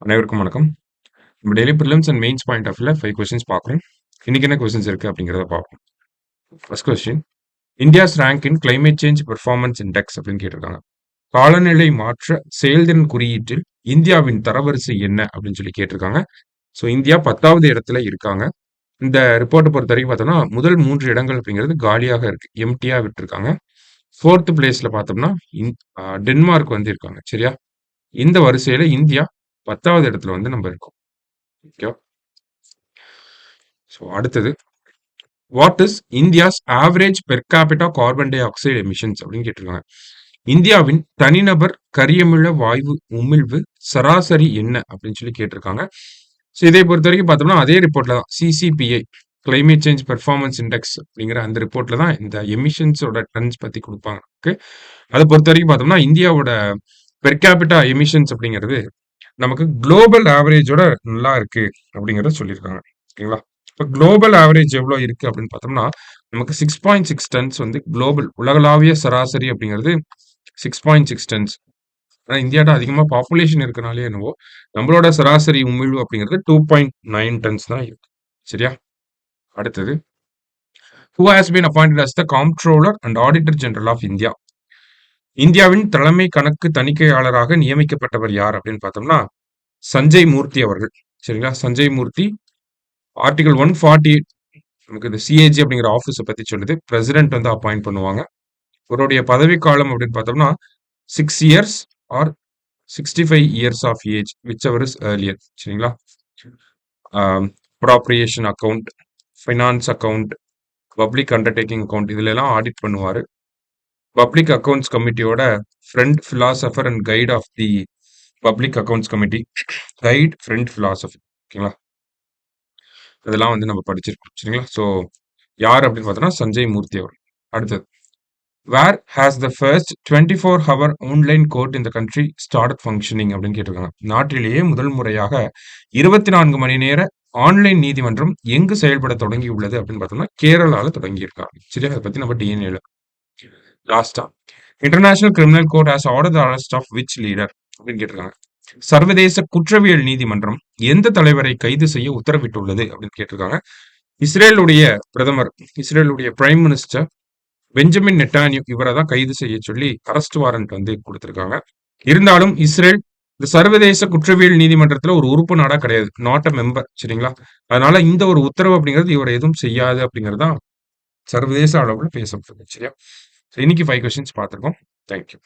அனைவருக்கும் வணக்கம். நம்ம daily prelims and mains point of வியூல 5 கொஸ்டின்ஸ் பார்க்குறோம். இன்னைக்கு என்ன கொஸ்டின்ஸ் இருக்கு அப்படிங்கிறத பார்ப்போம். ஃபர்ஸ்ட் கொஸ்டின், இந்தியாஸ் ரேங்க் இன் கிளைமேட் சேஞ்ச் பெர்ஃபார்மன்ஸ் இண்டெக்ஸ் அப்படின்னு கேட்டிருக்காங்க. காலநிலை மாற்ற செயல்திறன் குறியீட்டில் இந்தியாவின் தரவரிசை என்ன அப்படின்னு சொல்லி கேட்டிருக்காங்க. ஸோ இந்தியா 10வது இடத்துல இருக்காங்க. இந்த ரிப்போர்ட்டை பொறுத்த வரைக்கும் பார்த்தோம்னா முதல் 3 இடங்கள் அப்படிங்கிறது காலியாக இருக்கு, எம்டியா விட்டுருக்காங்க. 4th பிளேஸ்ல பார்த்தோம்னா டென்மார்க் வந்து இருக்காங்க. சரியா? இந்த வரிசையில இந்தியா 10வது இடத்துல வந்து நம்ம இருக்கோம். ஓகே. ஸோ அடுத்தது, what is India's average per capita carbon di oxide emissions அப்படின்னு கேட்டிருக்காங்க. இந்தியாவின் தனிநபர் கரியமில வாயு உமிழ்வு சராசரி என்ன அப்படின்னு சொல்லி கேட்டிருக்காங்க. ஸோ இதை பொறுத்த வரைக்கும் பார்த்தோம்னா அதே ரிப்போர்ட்ல தான் CCPI climate change performance index அப்படிங்கிற அந்த ரிப்போர்ட்ல தான் இந்த எமிஷன்ஸோட டன்ஸ் பத்தி கொடுப்பாங்க. ஓகே. அதை பொறுத்த வரைக்கும் பார்த்தோம்னா இந்தியாவோட பெர் கேபிட்டா எமிஷன்ஸ் அப்படிங்கிறது நமக்கு குளோபல் ஆவரேஜோட நல்லா இருக்கு அப்படிங்கறத சொல்லியிருக்காங்க. ஓகேங்களா? இப்போ குளோபல் ஆவரேஜ் எவ்வளோ இருக்கு அப்படின்னு பார்த்தோம்னா நமக்கு 6.6 டன்ஸ் வந்து குளோபல் உலகளாவிய சராசரி அப்படிங்கிறது 6.6 டன்ஸ். ஆனால் இந்தியாட்ட அதிகமாக பாப்புலேஷன் இருக்கனாலே என்னவோ நம்மளோட சராசரி உமிழ்வு அப்படிங்கிறது 2.9 டன்ஸ் தான் இருக்கு. சரியா? அடுத்தது, who has been appointed as the comptroller and auditor general of India? இந்தியாவின் தலைமை கணக்கு தணிக்கையாளராக நியமிக்கப்பட்டவர் யார் அப்படின்னு பார்த்தோம்னா சஞ்சய் மூர்த்தி அவர்கள். சரிங்களா? சஞ்சய் மூர்த்தி ஆர்டிகல் 148 நமக்கு இந்த சிஏஜி அப்படிங்கிற ஆஃபீஸை பத்தி சொல்லுது. பிரசிடென்ட் வந்து அப்பாயிண்ட் பண்ணுவாங்க. இவருடைய பதவி காலம் அப்படின்னு பார்த்தோம்னா 6 years or 65 years of age whichever is earlier. சரிங்களா? Appropriation account, finance account, public undertaking account இதுல எல்லாம் ஆடிட் பண்ணுவாரு. பப்ளிக் அக்கவுண்ட்ஸ் கமிட்டியோட friend philosopher and guide of the public accounts committee, guide friend philosophy. ஓகேங்களா? இதெல்லாம் வந்து நம்ம படிச்சிருக்கோம். சரிங்களா? ஸோ யார் அப்படின்னு பார்த்தோம்னா சஞ்சய் மூர்த்தி அவர். அடுத்தது, where has the first 24 hour online court இந்த கண்ட்ரி ஸ்டார்ட் ஃபங்க்ஷனிங் அப்படின்னு கேட்டிருக்காங்க. நாட்டிலேயே முதல் முறையாக 24 மணி நேர ஆன்லைன் நீதிமன்றம் எங்கு செயல்பட தொடங்கி உள்ளது அப்படின்னு பார்த்தோம்னா கேரளால தொடங்கி இருக்காங்க. சரியா? அதை பத்தி நம்ம டிஎன்ஏல லாஸ்டா, international criminal court has order the arrest of which leader அப்படின்னு கேட்டிருக்காங்க. சர்வதேச குற்றவியல் நீதிமன்றம் எந்த தலைவரை கைது செய்ய உத்தரவிட்டுள்ளது அப்படின்னு கேட்டிருக்காங்க. இஸ்ரேலுடைய பிரதமர், இஸ்ரேலுடைய பிரைம் மினிஸ்டர் பெஞ்சமின் நெட்டானியூ இவரை தான் கைது செய்ய சொல்லி அரெஸ்ட் வாரண்ட் வந்து கொடுத்திருக்காங்க. இருந்தாலும் இஸ்ரேல் இந்த சர்வதேச குற்றவியல் நீதிமன்றத்துல ஒரு உறுப்பு நாடா கிடையாது, நாட் அ மெம்பர். சரிங்களா? அதனால இந்த ஒரு உத்தரவு அப்படிங்கிறது இவரை எதுவும் செய்யாது அப்படிங்கிறது தான் சர்வதேச அளவுல பேசப்படுது. சரியா? இன்னைக்கு 5 கொஸ்டின்ஸ் பார்த்திருக்கோம். தேங்க்யூ.